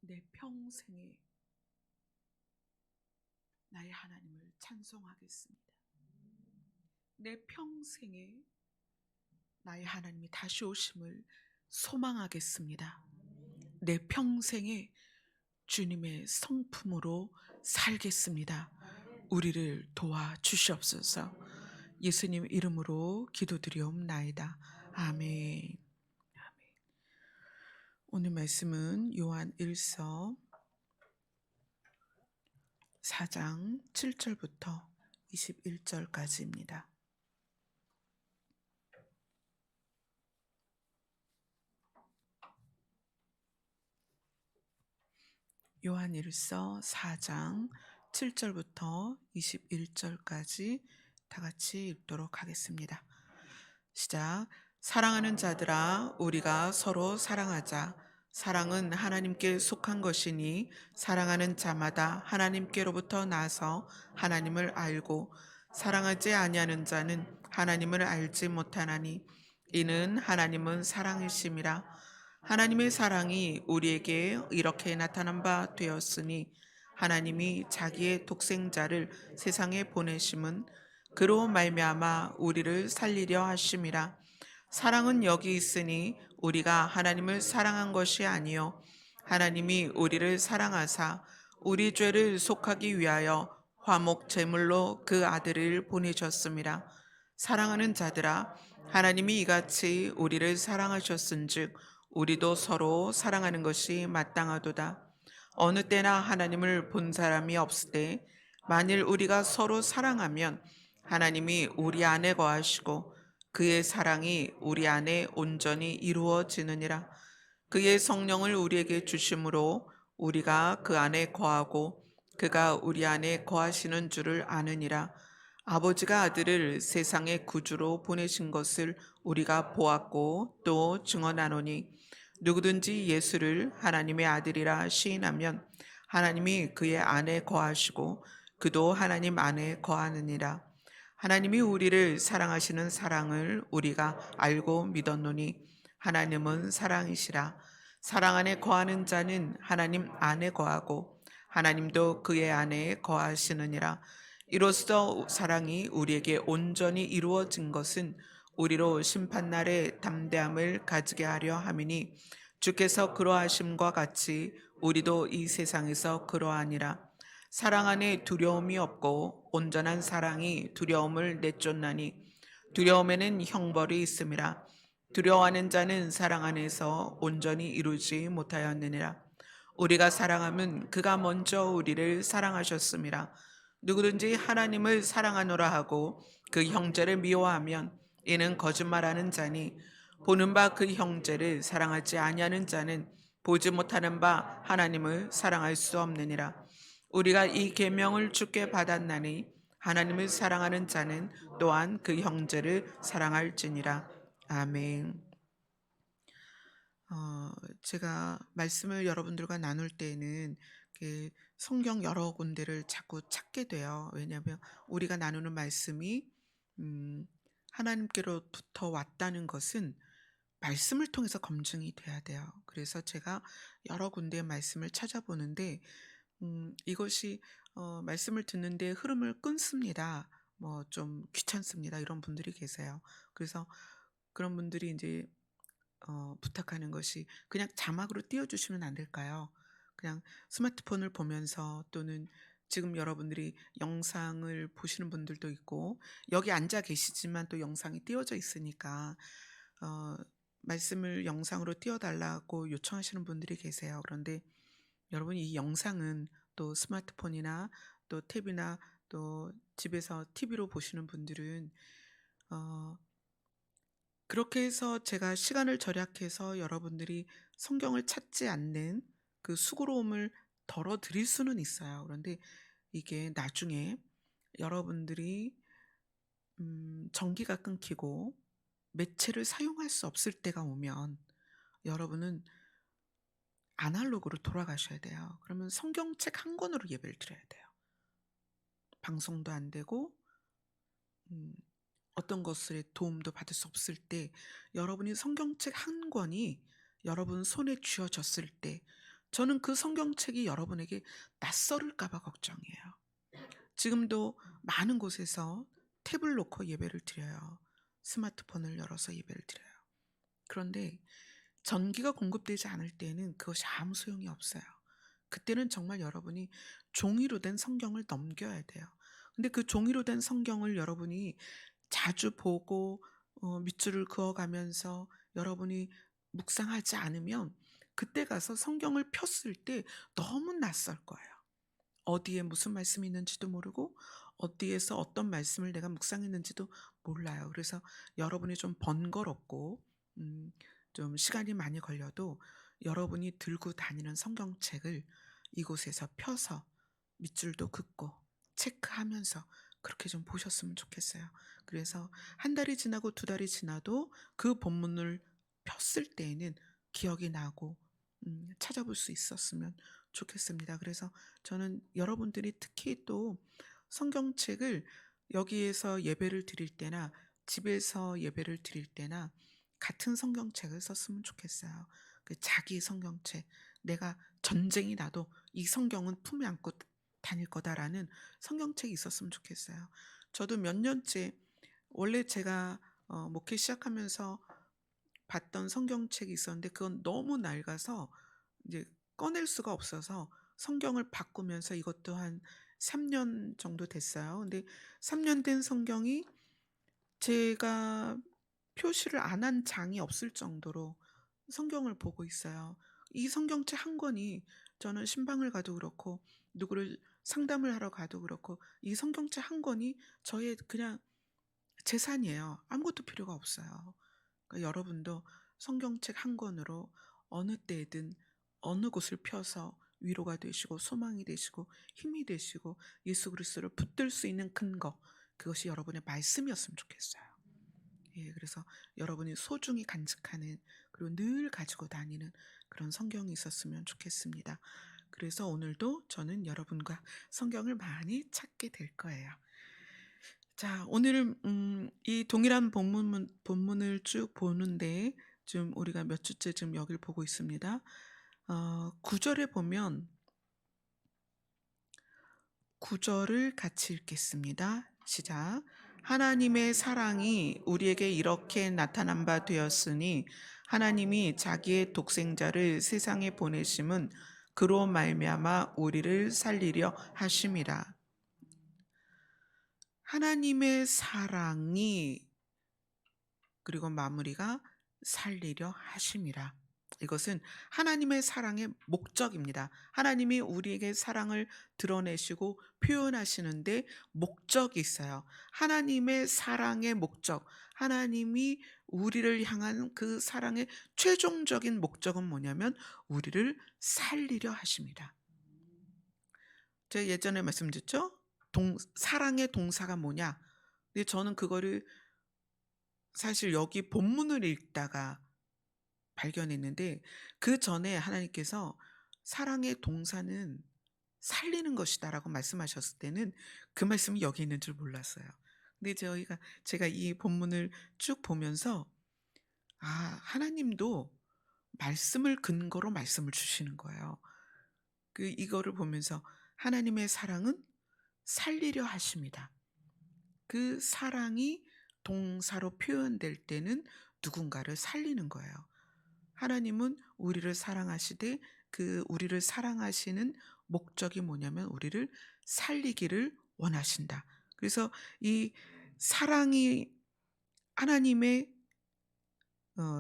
내 평생에 나의 하나님을 찬송하겠습니다. 내 평생에 나의 하나님이 다시 오심을 소망하겠습니다. 내 평생에 주님의 성품으로 살겠습니다. 우리를 도와주시옵소서. 예수님 이름으로 기도드리옵나이다. 아멘. 아멘. 오늘 말씀은 요한 1서 4장 7절부터 21절까지입니다. 요한 1서 4장 7절부터 21절까지 다 같이 읽도록 하겠습니다. 시작. 사랑하는 자들아, 우리가 서로 사랑하자. 사랑은 하나님께 속한 것이니 사랑하는 자마다 하나님께로부터 나서 하나님을 알고 사랑하지 아니하는 자는 하나님을 알지 못하나니 이는 하나님은 사랑이심이라. 하나님의 사랑이 우리에게 이렇게 나타난 바 되었으니 하나님이 자기의 독생자를 세상에 보내심은 그로 말미암아 우리를 살리려 하심이라. 사랑은 여기 있으니 우리가 하나님을 사랑한 것이 아니요 하나님이 우리를 사랑하사 우리 죄를 속하기 위하여 화목 제물로 그 아들을 보내셨음이라. 사랑하는 자들아, 하나님이 이같이 우리를 사랑하셨은즉 우리도 서로 사랑하는 것이 마땅하도다. 어느 때나 하나님을 본 사람이 없으되 만일 우리가 서로 사랑하면 하나님이 우리 안에 거하시고 그의 사랑이 우리 안에 온전히 이루어지느니라. 그의 성령을 우리에게 주심으로 우리가 그 안에 거하고 그가 우리 안에 거하시는 줄을 아느니라. 아버지가 아들을 세상의 구주로 보내신 것을 우리가 보았고 또 증언하노니 누구든지 예수를 하나님의 아들이라 시인하면 하나님이 그의 안에 거하시고 그도 하나님 안에 거하느니라. 하나님이 우리를 사랑하시는 사랑을 우리가 알고 믿었노니 하나님은 사랑이시라. 사랑 안에 거하는 자는 하나님 안에 거하고 하나님도 그의 안에 거하시느니라. 이로써 사랑이 우리에게 온전히 이루어진 것은 우리로 심판날에 담대함을 가지게 하려 함이니 주께서 그러하심과 같이 우리도 이 세상에서 그러하니라. 사랑 안에 두려움이 없고 온전한 사랑이 두려움을 내쫓나니 두려움에는 형벌이 있음이라. 두려워하는 자는 사랑 안에서 온전히 이루지 못하였느니라. 우리가 사랑하면 그가 먼저 우리를 사랑하셨음이라. 누구든지 하나님을 사랑하노라 하고 그 형제를 미워하면 이는 거짓말하는 자니 보는 바 그 형제를 사랑하지 아니하는 자는 보지 못하는 바 하나님을 사랑할 수 없느니라. 우리가 이 계명을 주께 받았나니 하나님을 사랑하는 자는 또한 그 형제를 사랑할지니라. 아멘. 제가 말씀을 여러분들과 나눌 때에는 성경 여러 군데를 자꾸 찾게 돼요. 왜냐하면 우리가 나누는 말씀이 하나님께로부터 왔다는 것은 말씀을 통해서 검증이 돼야 돼요. 그래서 제가 여러 군데의 말씀을 찾아보는데 이것이 말씀을 듣는데 흐름을 끊습니다. 뭐 좀 귀찮습니다. 이런 분들이 계세요. 그래서 그런 분들이 이제 부탁하는 것이 그냥 자막으로 띄워주시면 안 될까요? 그냥 스마트폰을 보면서 또는 지금 여러분들이 영상을 보시는 분들도 있고 여기 앉아 계시지만 또 영상이 띄워져 있으니까 어, 말씀을 영상으로 띄워달라고 요청하시는 분들이 계세요. 그런데 여러분 이 영상은 또 스마트폰이나 또 탭이나 또 집에서 TV로 보시는 분들은 어, 그렇게 해서 제가 시간을 절약해서 여러분들이 성경을 찾지 않는 그 수고로움을 덜어드릴 수는 있어요. 그런데 이게 나중에 여러분들이 전기가 끊기고 매체를 사용할 수 없을 때가 오면 여러분은 아날로그로 돌아가셔야 돼요. 그러면 성경책 한 권으로 예배를 드려야 돼요. 방송도 안 되고 어떤 것의 도움도 받을 수 없을 때 여러분이 성경책 한 권이 여러분 손에 쥐어졌을 때 저는 그 성경책이 여러분에게 낯설을까 봐 걱정이에요. 지금도 많은 곳에서 탭을 놓고 예배를 드려요. 스마트폰을 열어서 예배를 드려요. 그런데 전기가 공급되지 않을 때에는 그것이 아무 소용이 없어요. 그때는 정말 여러분이 종이로 된 성경을 넘겨야 돼요. 근데 그 종이로 된 성경을 여러분이 자주 보고 밑줄을 그어가면서 여러분이 묵상하지 않으면 그때 가서 성경을 폈을 때 너무 낯설 거예요. 어디에 무슨 말씀이 있는지도 모르고 어디에서 어떤 말씀을 내가 묵상했는지도 몰라요. 그래서 여러분이 좀 번거롭고 음 좀 시간이 많이 걸려도 여러분이 들고 다니는 성경책을 이곳에서 펴서 밑줄도 긋고 체크하면서 그렇게 좀 보셨으면 좋겠어요. 그래서 한 달이 지나고 두 달이 지나도 그 본문을 폈을 때에는 기억이 나고 찾아볼 수 있었으면 좋겠습니다. 그래서 저는 여러분들이 특히 또 성경책을 여기에서 예배를 드릴 때나 집에서 예배를 드릴 때나 같은 성경책을 썼으면 좋겠어요. 그 자기 성경책. 내가 전쟁이 나도 이 성경은 품에 안고 다닐 거다라는 성경책이 있었으면 좋겠어요. 저도 몇 년째 원래 제가 목회 시작하면서 봤던 성경책이 있었는데 그건 너무 낡아서 이제 꺼낼 수가 없어서 성경을 바꾸면서 이것도 한 3년 정도 됐어요. 근데 3년 된 성경이 제가 표시를 안 한 장이 없을 정도로 성경을 보고 있어요. 이 성경책 한 권이 저는 신방을 가도 그렇고 누구를 상담을 하러 가도 그렇고 이 성경책 한 권이 저의 그냥 재산이에요. 아무것도 필요가 없어요. 그러니까 여러분도 성경책 한 권으로 어느 때든 어느 곳을 펴서 위로가 되시고 소망이 되시고 힘이 되시고 예수 그리스도를 붙들 수 있는 근거, 그것이 여러분의 말씀이었으면 좋겠어요. 예, 그래서 여러분이 소중히 간직하는 그리고 늘 가지고 다니는 그런 성경이 있었으면 좋겠습니다. 그래서 오늘도 저는 여러분과 성경을 많이 찾게 될 거예요. 자, 오늘은 이 동일한 본문을 쭉 보는데 좀 우리가 몇 주째 지금 여기를 보고 있습니다. 9절에 보면 9절을 같이 읽겠습니다. 시작. 하나님의 사랑이 우리에게 이렇게 나타난 바 되었으니 하나님이 자기의 독생자를 세상에 보내심은 그로 말미암아 우리를 살리려 하심이라. 하나님의 사랑이 그리고 마무리가 살리려 하심이라. 이것은 하나님의 사랑의 목적입니다. 하나님이 우리에게 사랑을 드러내시고 표현하시는데 목적이 있어요. 하나님의 사랑의 목적, 하나님이 우리를 향한 그 사랑의 최종적인 목적은 뭐냐면 우리를 살리려 하십니다. 제가 예전에 말씀드렸죠? 사랑의 동사가 뭐냐? 근데 저는 그거를 사실 여기 본문을 읽다가 발견했는데 그 전에 하나님께서 사랑의 동사는 살리는 것이다라고 말씀하셨을 때는 그 말씀이 여기 있는 줄 몰랐어요. 근데 제가 이 본문을 쭉 보면서 하나님도 말씀을 근거로 말씀을 주시는 거예요. 이거를 보면서 하나님의 사랑은 살리려 하십니다. 그 사랑이 동사로 표현될 때는 누군가를 살리는 거예요. 하나님은 우리를 사랑하시되 그 우리를 사랑하시는 목적이 뭐냐면 우리를 살리기를 원하신다. 그래서 이 사랑이 하나님의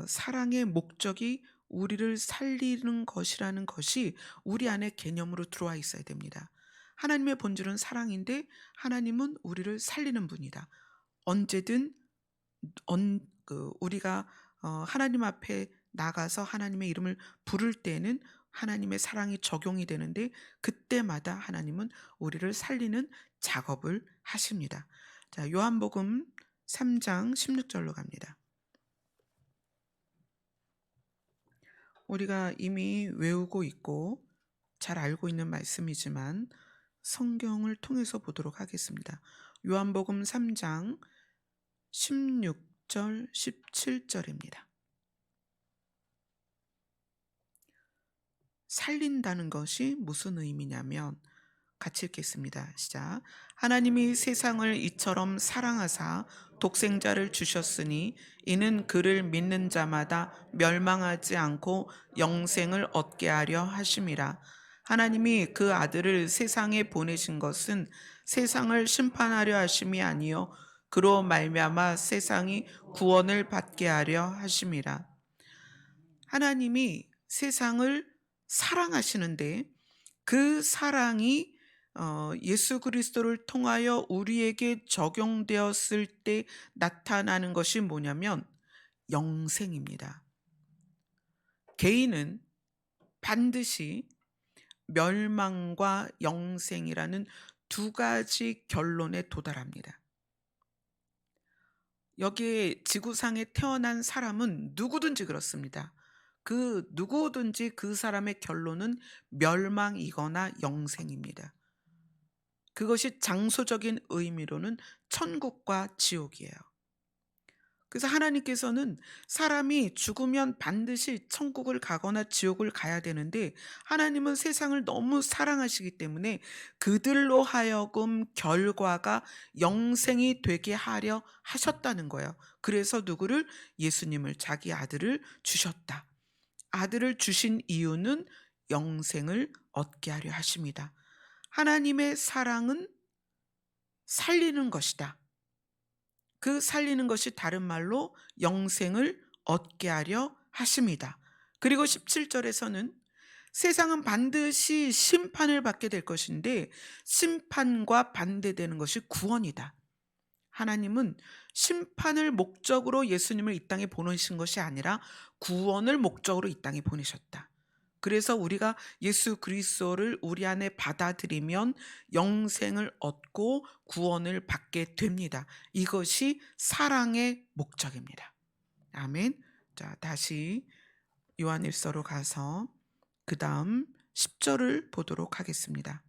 사랑의 목적이 우리를 살리는 것이라는 것이 우리 안에 개념으로 들어와 있어야 됩니다. 하나님의 본질은 사랑인데 하나님은 우리를 살리는 분이다. 언제든 우리가 하나님 앞에 나가서 하나님의 이름을 부를 때는 하나님의 사랑이 적용이 되는데 그때마다 하나님은 우리를 살리는 작업을 하십니다. 자, 요한복음 3장 16절로 갑니다. 우리가 이미 외우고 있고 잘 알고 있는 말씀이지만 성경을 통해서 보도록 하겠습니다. 요한복음 3장 16절, 17절입니다. 살린다는 것이 무슨 의미냐면, 같이 읽겠습니다. 시작. 하나님이 세상을 이처럼 사랑하사 독생자를 주셨으니 이는 그를 믿는 자마다 멸망하지 않고 영생을 얻게 하려 하심이라. 하나님이 그 아들을 세상에 보내신 것은 세상을 심판하려 하심이 아니요 그로 말미암아 세상이 구원을 받게 하려 하심이라. 하나님이 세상을 사랑하시는데 그 사랑이 예수 그리스도를 통하여 우리에게 적용되었을 때 나타나는 것이 뭐냐면 영생입니다. 개인은 반드시 멸망과 영생이라는 두 가지 결론에 도달합니다. 여기에 지구상에 태어난 사람은 누구든지 그렇습니다. 그 누구든지 그 사람의 결론은 멸망이거나 영생입니다. 그것이 장소적인 의미로는 천국과 지옥이에요. 그래서 하나님께서는 사람이 죽으면 반드시 천국을 가거나 지옥을 가야 되는데, 하나님은 세상을 너무 사랑하시기 때문에 그들로 하여금 결과가 영생이 되게 하려 하셨다는 거예요. 그래서 누구를? 예수님을, 자기 아들을 주셨다. 아들을 주신 이유는 영생을 얻게 하려 하십니다. 하나님의 사랑은 살리는 것이다. 그 살리는 것이 다른 말로 영생을 얻게 하려 하십니다. 그리고 17절에서는 세상은 반드시 심판을 받게 될 것인데 심판과 반대되는 것이 구원이다. 하나님은 심판을 목적으로 예수님을 이 땅에 보내신 것이 아니라 구원을 목적으로 이 땅에 보내셨다. 그래서 우리가 예수 그리스도를 우리 안에 받아들이면 영생을 얻고 구원을 받게 됩니다. 이것이 사랑의 목적입니다. 아멘. 자, 다시 요한일서로 가서 그 다음 10절을 보도록 하겠습니다.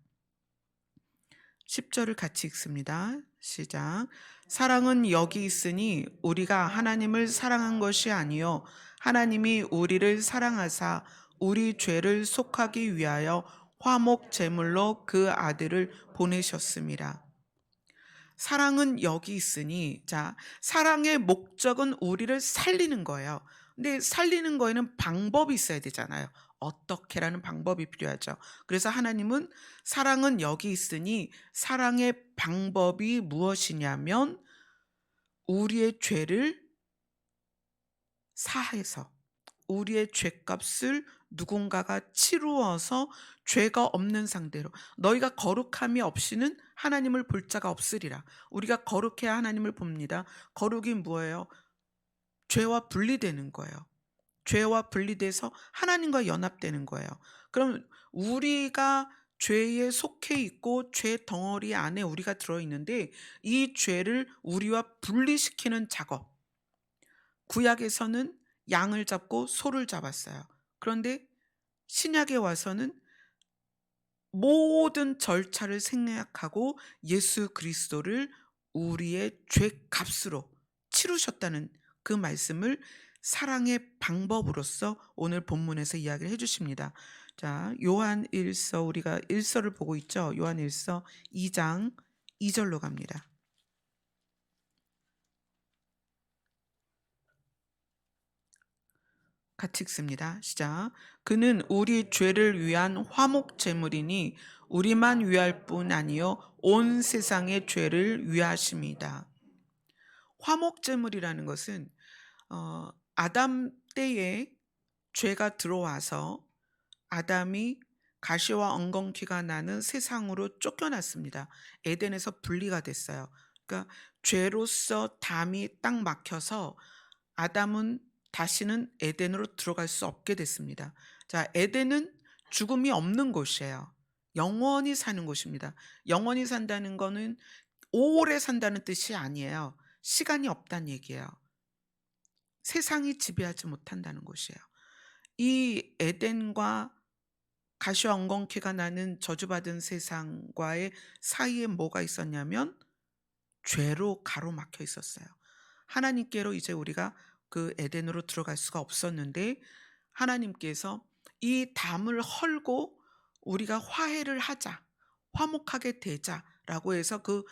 10절을 같이 읽습니다. 시작. 사랑은 여기 있으니 우리가 하나님을 사랑한 것이 아니요 하나님이 우리를 사랑하사 우리 죄를 속하기 위하여 화목 제물로 그 아들을 보내셨습니다. 사랑은 여기 있으니, 자, 사랑의 목적은 우리를 살리는 거예요. 근데 살리는 거에는 방법이 있어야 되잖아요. 어떻게라는 방법이 필요하죠. 그래서 하나님은 사랑은 여기 있으니 사랑의 방법이 무엇이냐면 우리의 죄를 사해서 우리의 죄값을 누군가가 치루어서 죄가 없는 상대로, 너희가 거룩함이 없이는 하나님을 볼 자가 없으리라. 우리가 거룩해야 하나님을 봅니다. 거룩이 뭐예요? 죄와 분리되는 거예요. 죄와 분리돼서 하나님과 연합되는 거예요. 그럼 우리가 죄에 속해 있고 죄 덩어리 안에 우리가 들어있는데 이 죄를 우리와 분리시키는 작업, 구약에서는 양을 잡고 소를 잡았어요. 그런데 신약에 와서는 모든 절차를 생략하고 예수 그리스도를 우리의 죄값으로 치르셨다는 그 말씀을 사랑의 방법으로서 오늘 본문에서 이야기를 해주십니다. 자, 요한일서, 우리가 일서를 보고 있죠. 요한일서 2장 2절로 갑니다. 같이 읽습니다. 시작. 그는 우리 죄를 위한 화목 제물이니 우리만 위할 뿐 아니요 온 세상의 죄를 위하십니다. 화목 제물이라는 것은 아담 때에 죄가 들어와서 아담이 가시와 엉겅퀴가 나는 세상으로 쫓겨났습니다. 에덴에서 분리가 됐어요. 그러니까 죄로서 담이 딱 막혀서 아담은 다시는 에덴으로 들어갈 수 없게 됐습니다. 자, 에덴은 죽음이 없는 곳이에요. 영원히 사는 곳입니다. 영원히 산다는 거는 오래 산다는 뜻이 아니에요. 시간이 없다는 얘기예요. 세상이 지배하지 못한다는 곳이에요. 이 에덴과 가시와 엉겅퀴가 나는 저주받은 세상과의 사이에 뭐가 있었냐면 죄로 가로막혀 있었어요. 하나님께로 이제 우리가 그 에덴으로 들어갈 수가 없었는데 하나님께서 이 담을 헐고 우리가 화해를 하자, 화목하게 되자라고 해서 그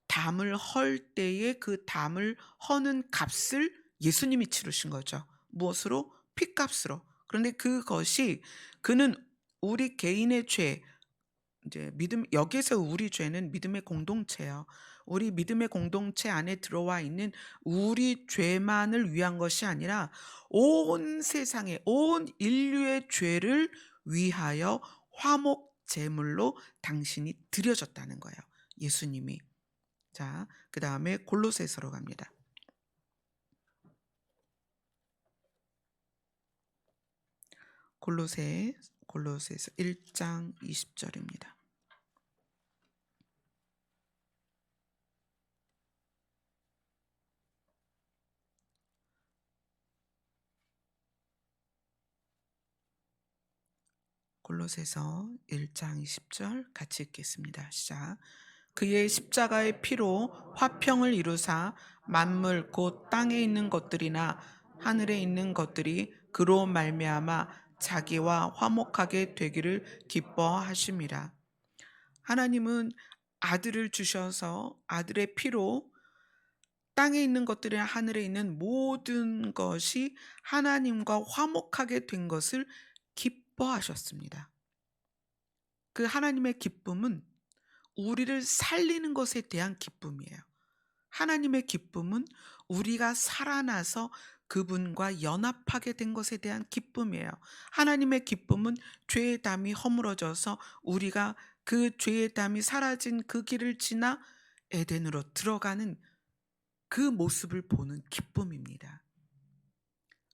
담을 헐 때에 그 담을 허는 값을 예수님이 치르신 거죠. 무엇으로? 핏값으로. 그런데 그것이 그는 우리 개인의 죄, 이제 믿음, 여기서 우리 죄는 믿음의 공동체예요. 우리 믿음의 공동체 안에 들어와 있는 우리 죄만을 위한 것이 아니라 온 세상의 온 인류의 죄를 위하여 화목 제물로 당신이 드려졌다는 거예요. 예수님이. 자, 그다음에 골로새서로 갑니다. 골로새서 1장 20절입니다. 골로새서 1장 20절 같이 읽겠습니다. 시작. 그의 십자가의 피로 화평을 이루사 만물 곧 땅에 있는 것들이나 하늘에 있는 것들이 그로 말미암아 자기와 화목하게 되기를 기뻐하심이라. 하나님은 아들을 주셔서 아들의 피로 땅에 있는 것들이나 하늘에 있는 모든 것이 하나님과 화목하게 된 것을 기뻐하셨습니다. 그 하나님의 기쁨은 우리를 살리는 것에 대한 기쁨이에요. 하나님의 기쁨은 우리가 살아나서 그분과 연합하게 된 것에 대한 기쁨이에요. 하나님의 기쁨은 죄의 담이 허물어져서 우리가 그 죄의 담이 사라진 그 길을 지나 에덴으로 들어가는 그 모습을 보는 기쁨입니다.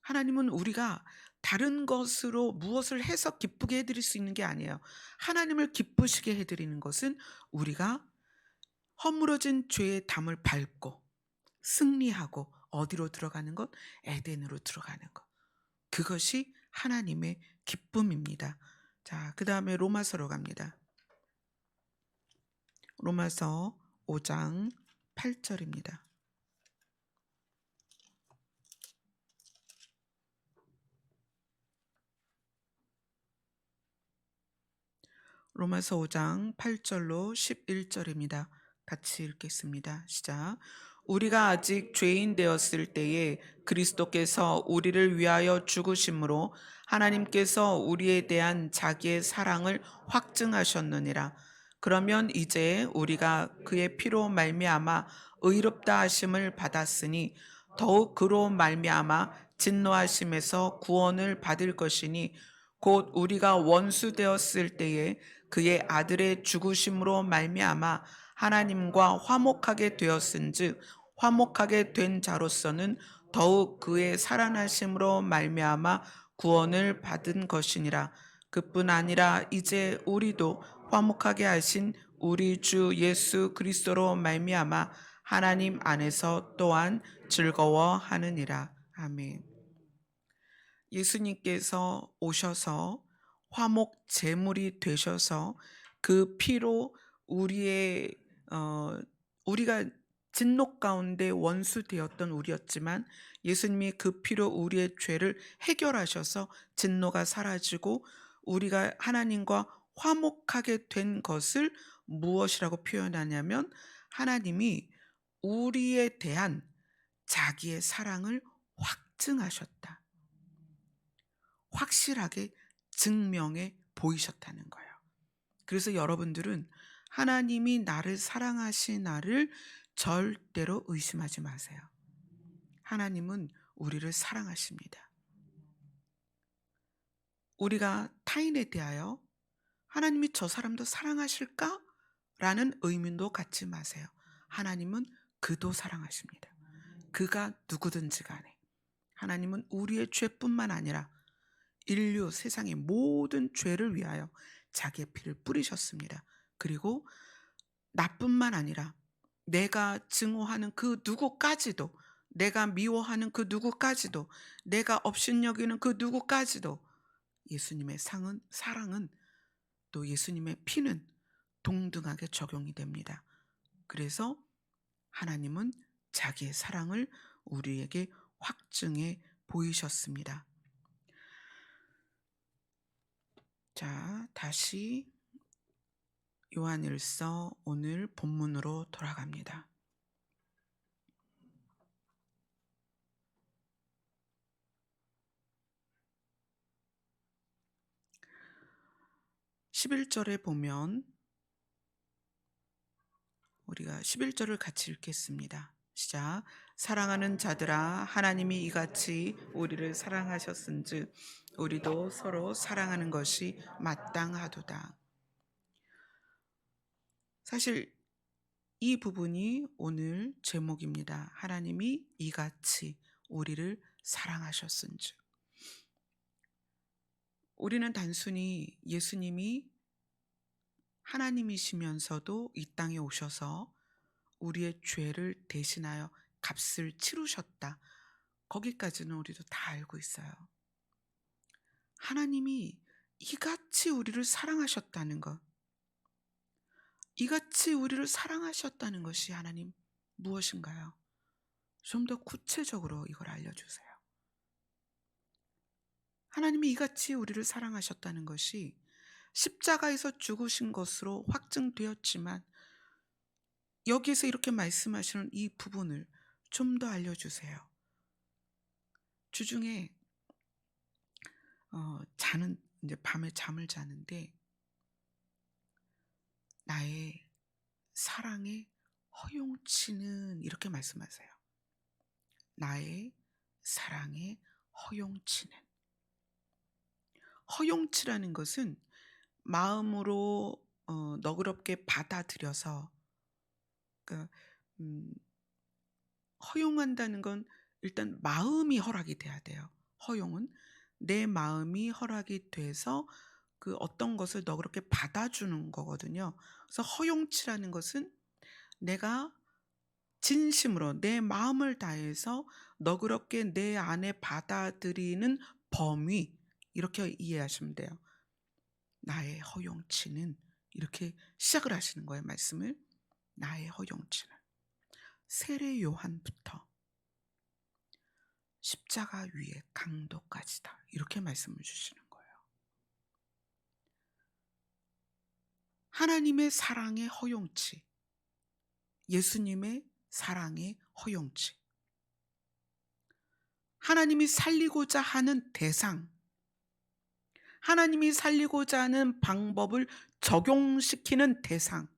하나님은 우리가 다른 것으로 무엇을 해서 기쁘게 해드릴 수 있는 게 아니에요. 하나님을 기쁘시게 해드리는 것은 우리가 허물어진 죄의 담을 밟고 승리하고 어디로 들어가는 것? 에덴으로 들어가는 것. 그것이 하나님의 기쁨입니다. 자, 그 다음에 로마서로 갑니다. 로마서 5장 8절입니다. 로마서 5장 8절로 11절입니다. 같이 읽겠습니다. 시작. 우리가 아직 죄인 되었을 때에 그리스도께서 우리를 위하여 죽으심으로 하나님께서 우리에 대한 자기의 사랑을 확증하셨느니라. 그러면 이제 우리가 그의 피로 말미암아 의롭다 하심을 받았으니 더욱 그로 말미암아 진노하심에서 구원을 받을 것이니 곧 우리가 원수 되었을 때에 그의 아들의 죽으심으로 말미암아 하나님과 화목하게 되었은즉 화목하게 된 자로서는 더욱 그의 살아나심으로 말미암아 구원을 받은 것이니라. 그뿐 아니라 이제 우리도 화목하게 하신 우리 주 예수 그리스도로 말미암아 하나님 안에서 또한 즐거워하느니라. 아멘. 예수님께서 오셔서 화목 제물이 되셔서 그 피로 우리의 우리가 진노 가운데 원수 되었던 우리였지만 예수님이 그 피로 우리의 죄를 해결하셔서 진노가 사라지고 우리가 하나님과 화목하게 된 것을 무엇이라고 표현하냐면 하나님이 우리에 대한 자기의 사랑을 확증하셨다. 확실하게 증명해 보이셨다는 거예요. 그래서 여러분들은 하나님이 나를 사랑하시나를 절대로 의심하지 마세요. 하나님은 우리를 사랑하십니다. 우리가 타인에 대하여 하나님이 저 사람도 사랑하실까? 라는 의문도 갖지 마세요. 하나님은 그도 사랑하십니다. 그가 누구든지 간에. 하나님은 우리의 죄뿐만 아니라 인류 세상의 모든 죄를 위하여 자기의 피를 뿌리셨습니다. 그리고 나뿐만 아니라 내가 증오하는 그 누구까지도, 내가 미워하는 그 누구까지도, 내가 업신여기는 그 누구까지도 예수님의 사랑은 또 예수님의 피는 동등하게 적용이 됩니다. 그래서 하나님은 자기의 사랑을 우리에게 확증해 보이셨습니다. 자, 다시 요한일서 오늘 본문으로 돌아갑니다. 11절에 보면 우리가 11절을 같이 읽겠습니다. 시작. 사랑하는 자들아, 하나님이 이같이 우리를 사랑하셨은즉 우리도 서로 사랑하는 것이 마땅하도다. 사실 이 부분이 오늘 제목입니다. 하나님이 이같이 우리를 사랑하셨은즉. 우리는 단순히 예수님이 하나님이시면서도 이 땅에 오셔서 우리의 죄를 대신하여 값을 치르셨다. 거기까지는 우리도 다 알고 있어요. 하나님이 이같이 우리를 사랑하셨다는 것, 이같이 우리를 사랑하셨다는 것이 하나님 무엇인가요? 좀 더 구체적으로 이걸 알려주세요. 하나님이 이같이 우리를 사랑하셨다는 것이 십자가에서 죽으신 것으로 확증되었지만 여기에서 이렇게 말씀하시는 이 부분을 좀 더 알려주세요. 주중에 이제 밤에 잠을 자는데 나의 사랑의 허용치는 이렇게 말씀하세요. 나의 사랑의 허용치는. 허용치라는 것은 마음으로 너그럽게 받아들여서, 그러니까 허용한다는 건 일단 마음이 허락이 돼야 돼요. 허용은 내 마음이 허락이 돼서 그 어떤 것을 너그럽게 받아주는 거거든요. 그래서 허용치라는 것은 내가 진심으로 내 마음을 다해서 너그럽게 내 안에 받아들이는 범위, 이렇게 이해하시면 돼요. 나의 허용치는, 이렇게 시작을 하시는 거예요, 말씀을. 나의 허용치는. 세례 요한부터 십자가 위의 강도까지다, 이렇게 말씀을 주시는 거예요. 하나님의 사랑의 허용치, 예수님의 사랑의 허용치, 하나님이 살리고자 하는 대상, 하나님이 살리고자 하는 방법을 적용시키는 대상,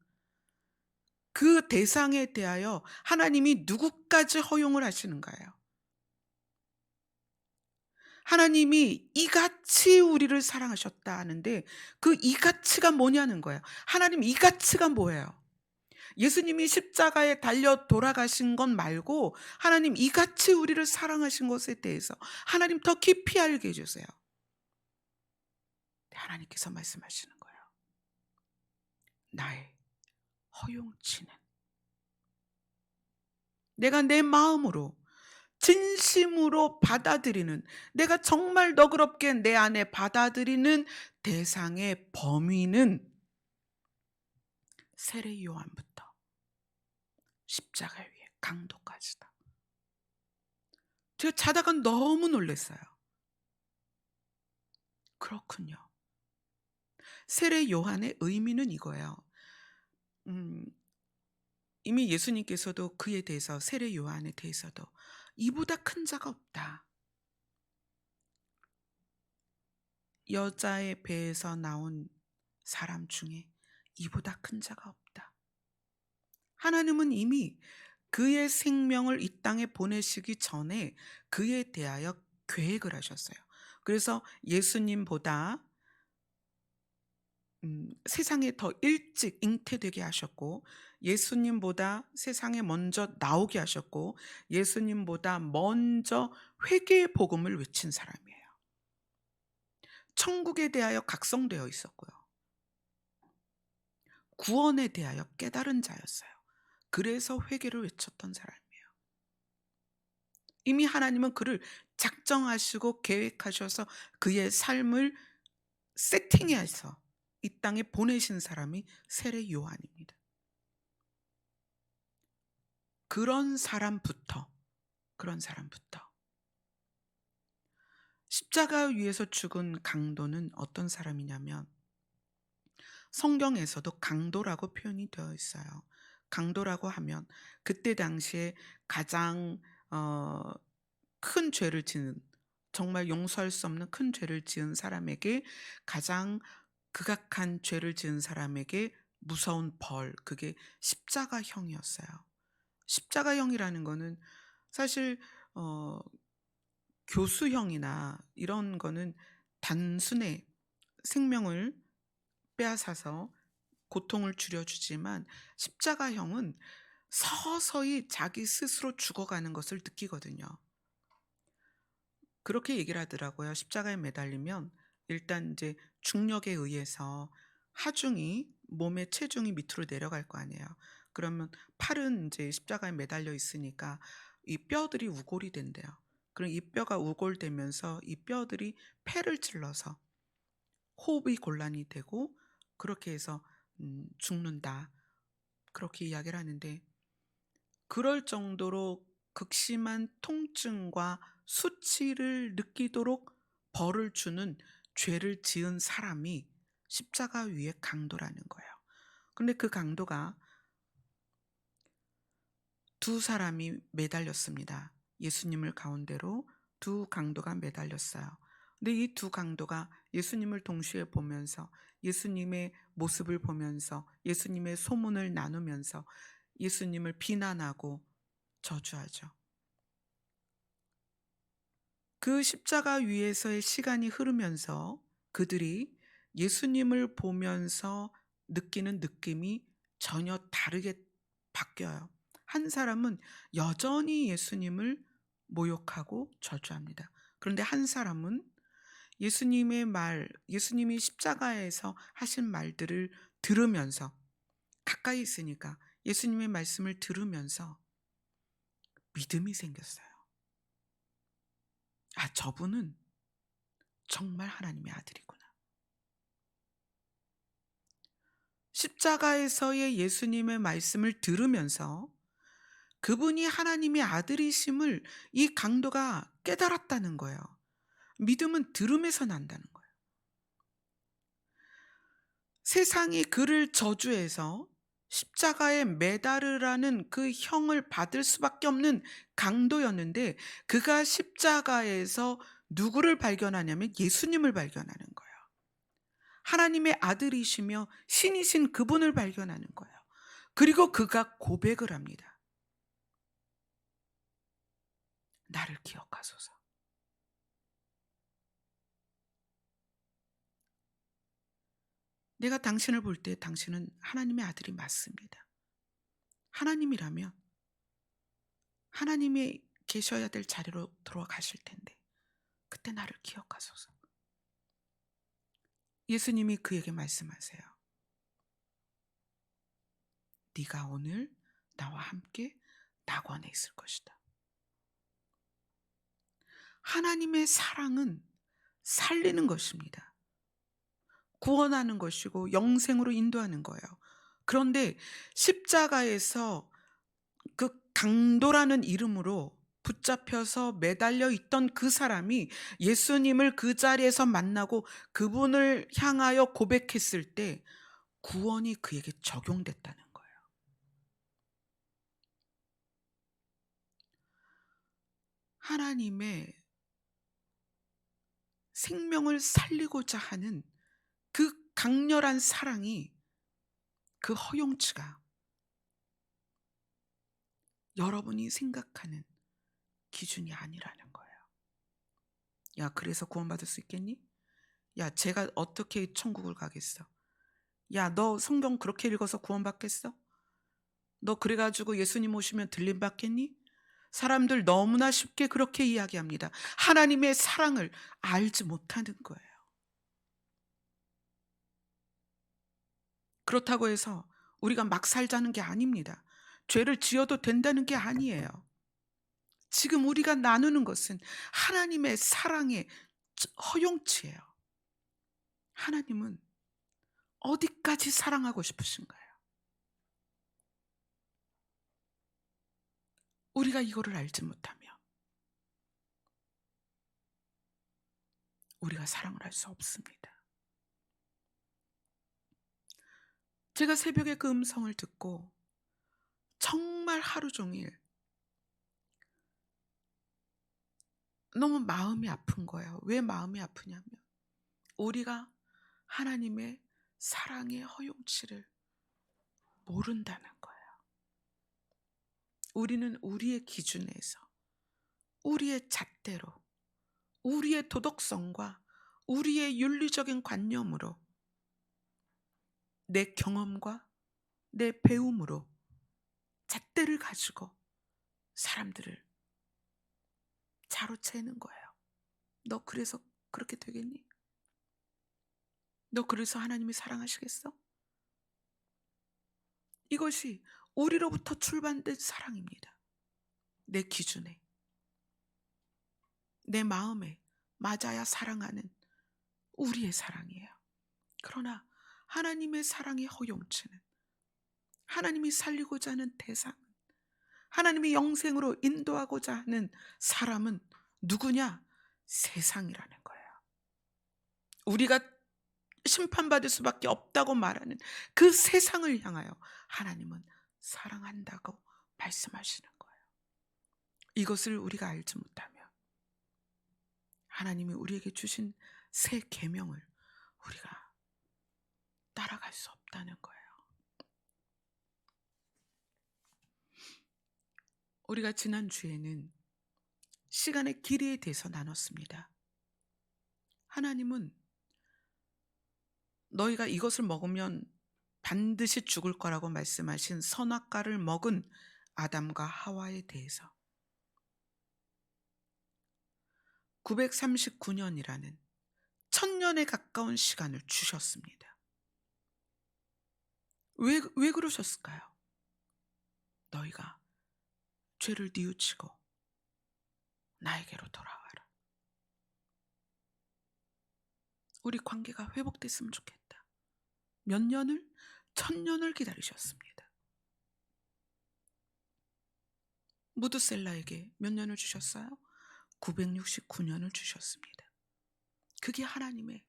그 대상에 대하여 하나님이 누구까지 허용을 하시는가요? 하나님이 이같이 우리를 사랑하셨다 하는데 그 이같이가 뭐냐는 거예요. 하나님 이같이가 뭐예요? 예수님이 십자가에 달려 돌아가신 것 말고 하나님 이같이 우리를 사랑하신 것에 대해서 하나님 더 깊이 알게 해주세요. 하나님께서 말씀하시는 거예요. 나의 허용치는, 내가 내 마음으로 진심으로 받아들이는, 내가 정말 너그럽게 내 안에 받아들이는 대상의 범위는 세례 요한부터 십자가 위에 강도까지다. 제가 자다가 너무 놀랐어요. 그렇군요. 세례 요한의 의미는 이거예요. 이미 예수님께서도 그에 대해서, 세례 요한에 대해서도 이보다 큰 자가 없다. 여자의 배에서 나온 사람 중에 이보다 큰 자가 없다. 하나님은 이미 그의 생명을 이 땅에 보내시기 전에 그에 대하여 계획을 하셨어요. 그래서 예수님보다 세상에 더 일찍 잉태되게 하셨고, 예수님보다 세상에 먼저 나오게 하셨고, 예수님보다 먼저 회개의 복음을 외친 사람이에요. 천국에 대하여 각성되어 있었고요. 구원에 대하여 깨달은 자였어요. 그래서 회개를 외쳤던 사람이에요. 이미 하나님은 그를 작정하시고 계획하셔서 그의 삶을 세팅해서 이 땅에 보내신 사람이 세례 요한입니다. 그런 사람부터 십자가 위에서 죽은 강도는 어떤 사람이냐면 성경에서도 강도라고 표현이 되어 있어요. 강도라고 하면 그때 당시에 가장 어 큰 죄를 지은, 정말 용서할 수 없는 큰 죄를 지은 사람에게, 가장 극악한 죄를 지은 사람에게 무서운 벌, 그게 십자가형이었어요. 십자가형이라는 거는 사실 어 교수형이나 이런 거는 단순히 생명을 빼앗아서 고통을 줄여주지만, 십자가형은 서서히 자기 스스로 죽어가는 것을 느끼거든요. 그렇게 얘기를 하더라고요. 십자가에 매달리면 일단 이제 중력에 의해서 하중이, 몸의 체중이 밑으로 내려갈 거 아니에요. 그러면 팔은 이제 십자가에 매달려 있으니까 이 뼈들이 우골이 된대요. 그럼 이 뼈가 우골되면서 이 뼈들이 폐를 찔러서 호흡이 곤란이 되고, 그렇게 해서 죽는다. 그렇게 이야기를 하는데, 그럴 정도로 극심한 통증과 수치를 느끼도록 벌을 주는 죄를 지은 사람이 십자가 위의 강도라는 거예요. 근데 그 강도가 두 사람이 매달렸습니다. 예수님을 가운데로 두 강도가 매달렸어요. 근데 이 두 강도가 예수님을 동시에 보면서, 예수님의 모습을 보면서, 예수님의 소문을 나누면서 예수님을 비난하고 저주하죠. 그 십자가 위에서의 시간이 흐르면서 그들이 예수님을 보면서 느끼는 느낌이 전혀 다르게 바뀌어요. 한 사람은 여전히 예수님을 모욕하고 저주합니다. 그런데 한 사람은 예수님의 말, 예수님이 십자가에서 하신 말들을 들으면서, 가까이 있으니까 예수님의 말씀을 들으면서 믿음이 생겼어요. 아, 저분은 정말 하나님의 아들이구나. 십자가에서의 예수님의 말씀을 들으면서 그분이 하나님의 아들이심을 이 강도가 깨달았다는 거예요. 믿음은 들음에서 난다는 거예요. 세상이 그를 저주해서 십자가에 매달으라는 그 형을 받을 수밖에 없는 강도였는데, 그가 십자가에서 누구를 발견하냐면 예수님을 발견하는 거예요. 하나님의 아들이시며 신이신 그분을 발견하는 거예요. 그리고 그가 고백을 합니다. 나를 기억하소서. 내가 당신을 볼 때 당신은 하나님의 아들이 맞습니다. 하나님이라면 하나님이 계셔야 될 자리로 들어가실 텐데 그때 나를 기억하소서. 예수님이 그에게 말씀하세요. 네가 오늘 나와 함께 낙원에 있을 것이다. 하나님의 사랑은 살리는 것입니다. 구원하는 것이고 영생으로 인도하는 거예요. 그런데 십자가에서 그 강도라는 이름으로 붙잡혀서 매달려 있던 그 사람이 예수님을 그 자리에서 만나고 그분을 향하여 고백했을 때 구원이 그에게 적용됐다는 거예요. 하나님의 생명을 살리고자 하는 그 강렬한 사랑이, 그 허용치가 여러분이 생각하는 기준이 아니라는 거예요. 야, 그래서 구원받을 수 있겠니? 야, 제가 어떻게 천국을 가겠어? 야, 너 성경 그렇게 읽어서 구원받겠어? 너 그래가지고 예수님 오시면 들림 받겠니? 사람들 너무나 쉽게 그렇게 이야기합니다. 하나님의 사랑을 알지 못하는 거예요. 그렇다고 해서 우리가 막 살자는 게 아닙니다. 죄를 지어도 된다는 게 아니에요. 지금 우리가 나누는 것은 하나님의 사랑의 허용치예요. 하나님은 어디까지 사랑하고 싶으신가요? 우리가 이거를 알지 못하며 우리가 사랑을 할 수 없습니다. 제가 새벽에 그 음성을 듣고 정말 하루 종일 너무 마음이 아픈 거예요. 왜 마음이 아프냐면 우리가 하나님의 사랑의 허용치를 모른다는 거예요. 우리는 우리의 기준에서, 우리의 잣대로, 우리의 도덕성과 우리의 윤리적인 관념으로, 내 경험과 내 배움으로 잣대를 가지고 사람들을 자로채는 거예요. 너 그래서 그렇게 되겠니? 너 그래서 하나님이 사랑하시겠어? 이것이 우리로부터 출발된 사랑입니다. 내 기준에, 내 마음에 맞아야 사랑하는 우리의 사랑이에요. 그러나 하나님의 사랑의 허용치는, 하나님이 살리고자 하는 대상은, 하나님이 영생으로 인도하고자 하는 사람은 누구냐? 세상이라는 거예요. 우리가 심판받을 수밖에 없다고 말하는 그 세상을 향하여 하나님은 사랑한다고 말씀하시는 거예요. 이것을 우리가 알지 못하면 하나님이 우리에게 주신 새 계명을 우리가 따라갈 수 없다는 거예요. 우리가 지난주에는 시간의 길이에 대해서 나눴습니다. 하나님은 너희가 이것을 먹으면 반드시 죽을 거라고 말씀하신 선악과를 먹은 아담과 하와에 대해서 939년이라는 1000년에 가까운 시간을 주셨습니다. 왜 그러셨을까요? 너희가 죄를 뉘우치고 나에게로 돌아와라. 우리 관계가 회복됐으면 좋겠다. 몇 년을? 1000년을 기다리셨습니다. 무드셀라에게 몇 년을 주셨어요? 969년을 주셨습니다. 그게 하나님의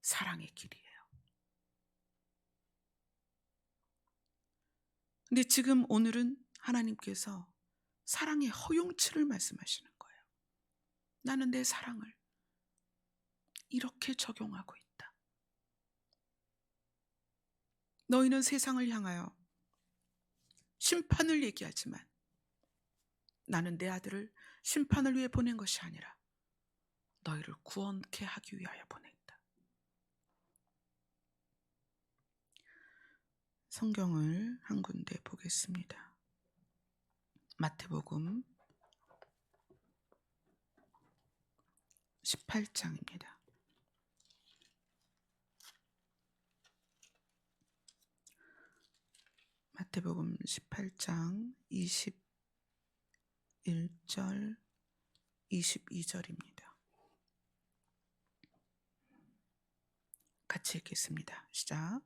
사랑의 길이에요. 근데 지금 오늘은 하나님께서 사랑의 허용치를 말씀하시는 거예요. 나는 내 사랑을 이렇게 적용하고 있다. 너희는 세상을 향하여 심판을 얘기하지만 나는 내 아들을 심판을 위해 보낸 것이 아니라 너희를 구원케 하기 위하여 보냈다. 성경을 한 군데 보겠습니다. 마태복음 18장입니다. 마태복음 18장 21절 22절입니다. 같이 읽겠습니다. 시작.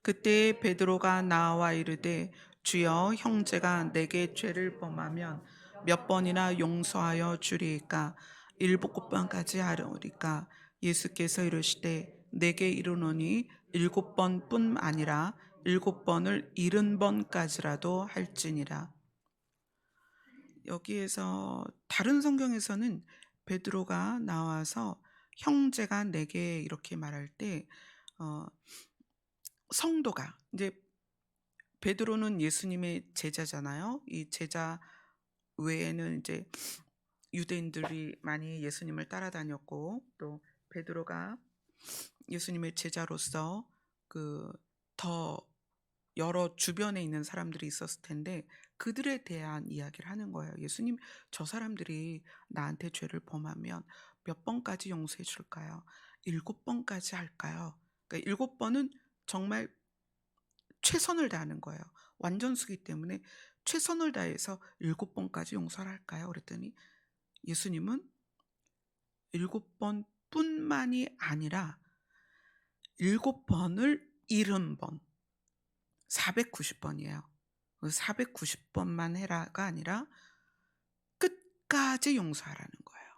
그때 베드로가 나와 이르되 주여, 형제가 내게 죄를 범하면 몇 번이나 용서하여 주리이까? 7번까지 하려니까? 예수께서 이르시되 내게 이르노니 7번뿐 아니라 7번을 70번까지라도 할지니라. 여기에서 다른 성경에서는 베드로가 나와서 형제가 내게 이렇게 말할 때 성도가, 이제 베드로는 예수님의 제자잖아요. 이 제자 외에는 이제 유대인들이 많이 예수님을 따라다녔고, 또 베드로가 예수님의 제자로서 더 여러 주변에 있는 사람들이 있었을 텐데 그들에 대한 이야기를 하는 거예요. 예수님, 저 사람들이 나한테 죄를 범하면 몇 번까지 용서해 줄까요? 7번까지 할까요? 그러니까 7번은 정말 최선을 다하는 거예요. 완전수기 때문에 최선을 다해서 7번까지 용서를 할까요? 그랬더니 예수님은 7번뿐만이 아니라 7번을 70번, 490번이에요. 490번만 해라가 아니라 끝까지 용서하라는 거예요.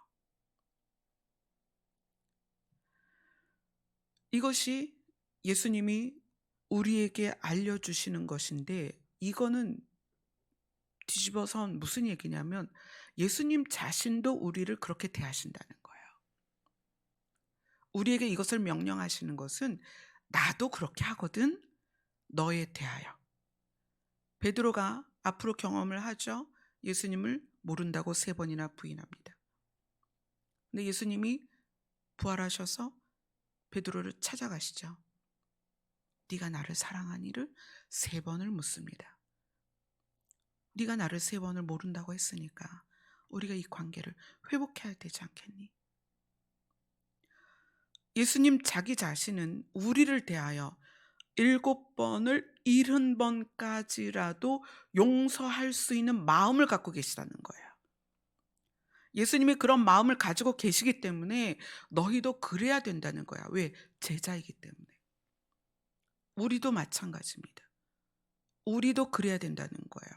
이것이 예수님이 우리에게 알려주시는 것인데, 이거는 뒤집어선 무슨 얘기냐면 예수님 자신도 우리를 그렇게 대하신다는 거예요. 우리에게 이것을 명령하시는 것은 나도 그렇게 하거든, 너에 대하여. 베드로가 앞으로 경험을 하죠. 예수님을 모른다고 3번이나 부인합니다. 근데 예수님이 부활하셔서 베드로를 찾아가시죠. 네가 나를 사랑하니를 3번을 묻습니다. 네가 나를 3번을 모른다고 했으니까 우리가 이 관계를 회복해야 되지 않겠니? 예수님 자기 자신은 우리를 대하여 7번을 70번까지라도 용서할 수 있는 마음을 갖고 계시다는 거예요. 예수님이 그런 마음을 가지고 계시기 때문에 너희도 그래야 된다는 거야. 왜? 제자이기 때문에. 우리도 마찬가지입니다. 우리도 그래야 된다는 거예요.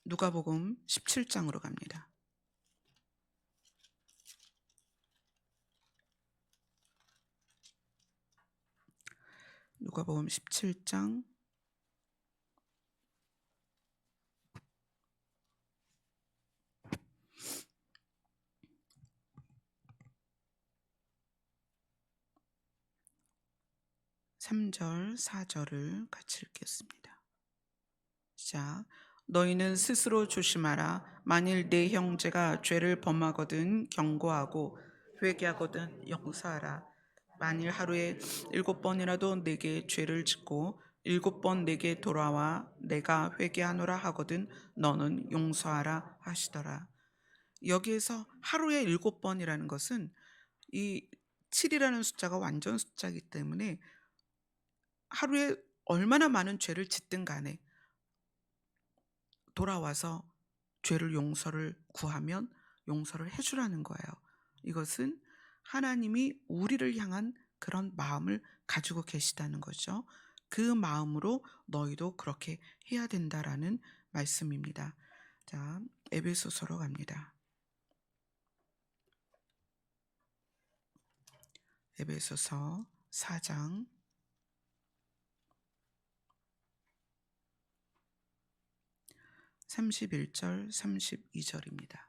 누가복음 17장으로 갑니다. 누가복음 17장 3절 4절을 같이 읽겠습니다. 시작. 너희는 스스로 조심하라. 만일 내 형제가 죄를 범하거든 경고하고 회개하거든 용서하라. 만일 하루에 7번이라도 내게 죄를 짓고 7번 내게 돌아와 내가 회개하노라 하거든 너는 용서하라 하시더라. 여기에서 하루에 7번이라는 것은 이 7이라는 숫자가 완전 숫자이기 때문에 하루에 얼마나 많은 죄를 짓든 간에 돌아와서 죄를 용서를 구하면 용서를 해주라는 거예요. 이것은 하나님이 우리를 향한 그런 마음을 가지고 계시다는 거죠. 그 마음으로 너희도 그렇게 해야 된다라는 말씀입니다. 자, 에베소서로 갑니다. 에베소서 4장 31절 32절입니다.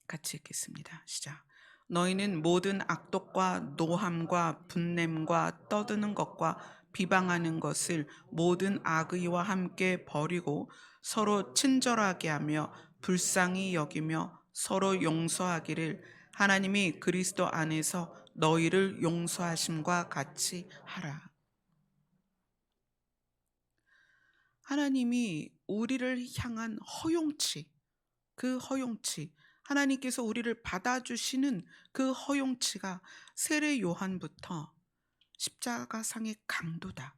같이 읽겠습니다. 시작. 너희는 모든 악독과 노함과 분냄과 떠드는 것과 비방하는 것을 모든 악의와 함께 버리고 서로 친절하게 하며 불쌍히 여기며 서로 용서하기를 하나님이 그리스도 안에서 너희를 용서하심과 같이 하라. 하나님이 우리를 향한 허용치, 그 허용치, 하나님께서 우리를 받아주시는 그 허용치가 세례 요한부터 십자가상의 강도다.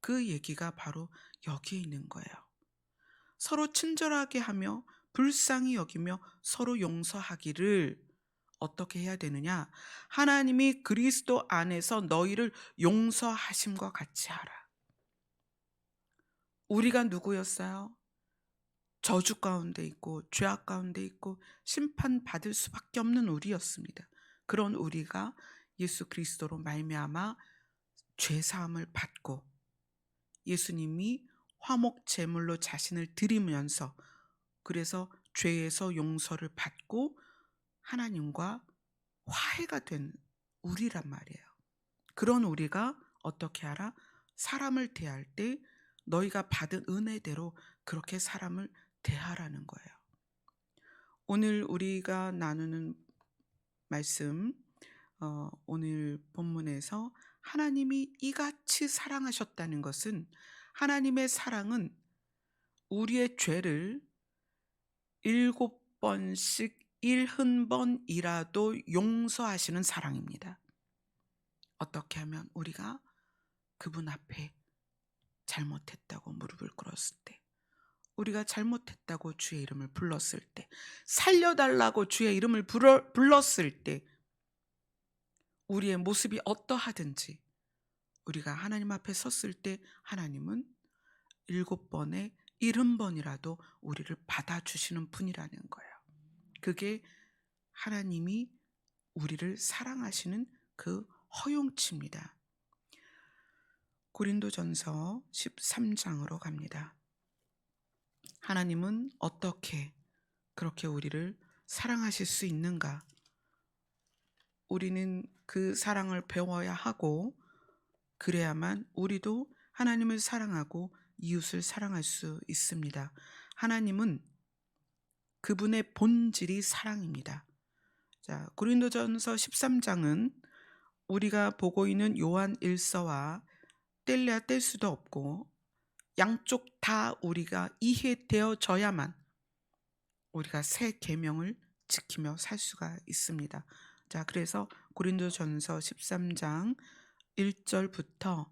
그 얘기가 바로 여기에 있는 거예요. 서로 친절하게 하며 불쌍히 여기며 서로 용서하기를 어떻게 해야 되느냐? 하나님이 그리스도 안에서 너희를 용서하심과 같이 하라. 우리가 누구였어요? 저주 가운데 있고 죄악 가운데 있고 심판받을 수밖에 없는 우리였습니다. 그런 우리가 예수 그리스도로 말미암아 죄 사함을 받고 예수님이 화목 제물로 자신을 드리면서 그래서 죄에서 용서를 받고 하나님과 화해가 된 우리란 말이에요. 그런 우리가 어떻게 하라? 사람을 대할 때 너희가 받은 은혜대로 그렇게 사람을 대하라는 거예요. 오늘 우리가 나누는 말씀, 오늘 본문에서 하나님이 이같이 사랑하셨다는 것은 하나님의 사랑은 우리의 죄를 7번씩 1흔번이라도 용서하시는 사랑입니다. 어떻게 하면 우리가 그분 앞에 잘못했다고 무릎을 꿇었을 때, 우리가 잘못했다고 주의 이름을 불렀을 때, 살려달라고 주의 이름을 불렀을 때 우리의 모습이 어떠하든지 우리가 하나님 앞에 섰을 때 하나님은 7번에 70번이라도 우리를 받아주시는 분이라는 거예요. 그게 하나님이 우리를 사랑하시는 그 허용치입니다. 고린도전서 13장으로 갑니다. 하나님은 어떻게 그렇게 우리를 사랑하실 수 있는가? 우리는 그 사랑을 배워야 하고, 그래야만 우리도 하나님을 사랑하고 이웃을 사랑할 수 있습니다. 하나님은 그분의 본질이 사랑입니다. 자, 고린도전서 13장은 우리가 보고 있는 요한 1서와 뗄래야 뗄 수도 없고, 양쪽 다 우리가 이해되어져야만 우리가 새 계명을 지키며 살 수가 있습니다. 자, 그래서 고린도전서 13장 1절부터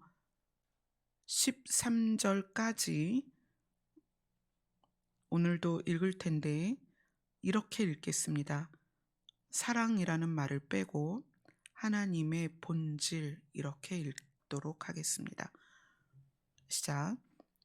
13절까지 오늘도 읽을 텐데 이렇게 읽겠습니다. 사랑이라는 말을 빼고 하나님의 본질, 이렇게 읽도록 하겠습니다. 시작.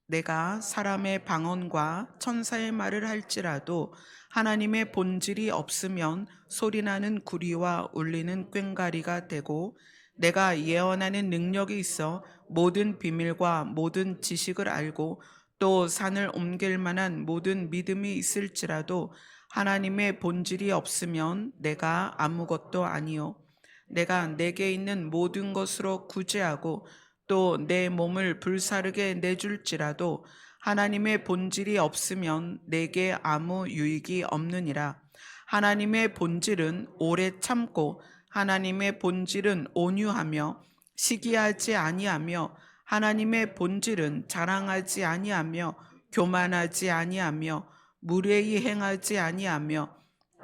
내가 사람의 방언과 천사의 말을 할지라도 하나님의 본질이 없으면 소리나는 구리와 울리는 꽹과리가 되고, 내가 예언하는 능력이 있어 모든 비밀과 모든 지식을 알고 또 산을 옮길 만한 모든 믿음이 있을지라도 하나님의 본질이 없으면 내가 아무것도 아니요, 내가 내게 있는 모든 것으로 구제하고 또 내 몸을 불사르게 내줄지라도 하나님의 본질이 없으면 내게 아무 유익이 없느니라. 하나님의 본질은 오래 참고 하나님의 본질은 온유하며 시기하지 아니하며 하나님의 본질은 자랑하지 아니하며 교만하지 아니하며 무례히 행하지 아니하며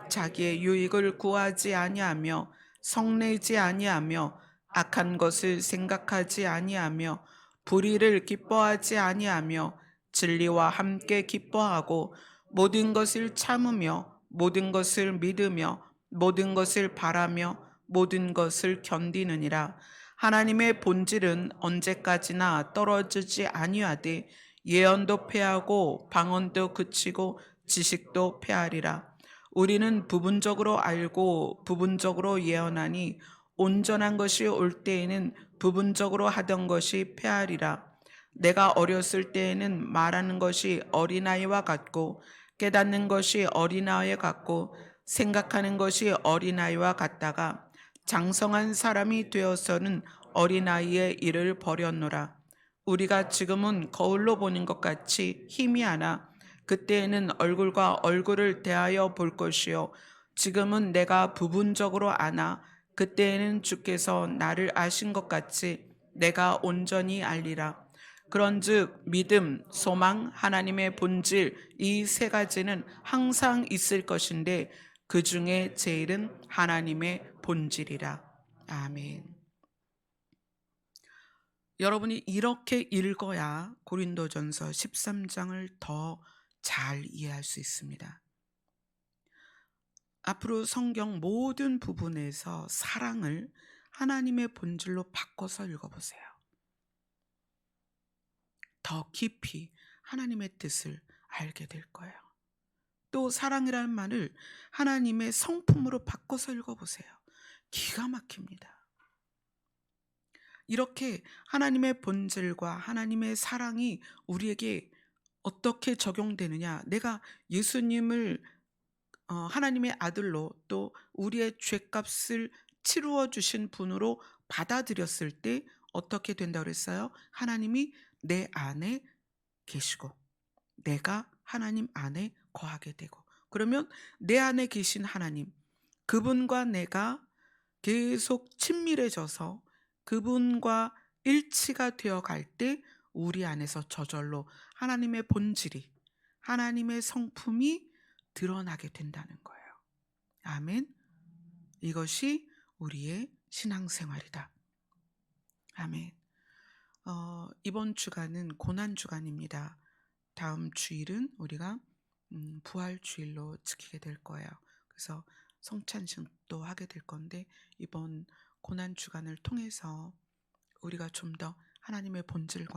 자기의 유익을 구하지 아니하며 성내지 아니하며 악한 것을 생각하지 아니하며 불의를 기뻐하지 아니하며 진리와 함께 기뻐하고 모든 것을 참으며 모든 것을 믿으며 모든 것을 바라며 모든 것을 견디느니라. 하나님의 본질은 언제까지나 떨어지지 아니하되 예언도 패하고 방언도 그치고 지식도 패하리라. 우리는 부분적으로 알고 부분적으로 예언하니 온전한 것이 올 때에는 부분적으로 하던 것이 패하리라. 내가 어렸을 때에는 말하는 것이 어린아이와 같고 깨닫는 것이 어린아이 같고 생각하는 것이 어린아이와 같다가 장성한 사람이 되어서는 어린아이의 일을 버렸노라. 우리가 지금은 거울로 보는 것 같이 희미하나 그때에는 얼굴과 얼굴을 대하여 볼 것이요, 지금은 내가 부분적으로 아나 그때에는 주께서 나를 아신 것 같이 내가 온전히 알리라. 그런즉 믿음, 소망, 하나님의 본질, 이 세 가지는 항상 있을 것인데 그 중에 제일은 하나님의 본질이라. 아멘. 여러분이 이렇게 읽어야 고린도전서 13장을 더 잘 이해할 수 있습니다. 앞으로 성경 모든 부분에서 사랑을 하나님의 본질로 바꿔서 읽어보세요. 더 깊이 하나님의 뜻을 알게 될 거예요. 또 사랑이라는 말을 하나님의 성품으로 바꿔서 읽어보세요. 기가 막힙니다. 이렇게 하나님의 본질과 하나님의 사랑이 우리에게 어떻게 적용되느냐, 내가 예수님을 하나님의 아들로 또 우리의 죄값을 치루어 주신 분으로 받아들였을 때 어떻게 된다고 그랬어요? 하나님이 내 안에 계시고 내가 하나님 안에 거하게 되고, 그러면 내 안에 계신 하나님, 그분과 내가 계속 친밀해져서 그분과 일치가 되어 갈 때 우리 안에서 저절로 하나님의 본질이, 하나님의 성품이 드러나게 된다는 거예요. 아멘. 이것이 우리의 신앙생활이다. 아멘. 이번 주간은 고난주간입니다. 다음 주일은 우리가 부활주일로 지키게 될 거예요. 그래서 성찬식도 하게 될 건데, 이번 고난주간을 통해서 우리가 좀 더 하나님의 본질과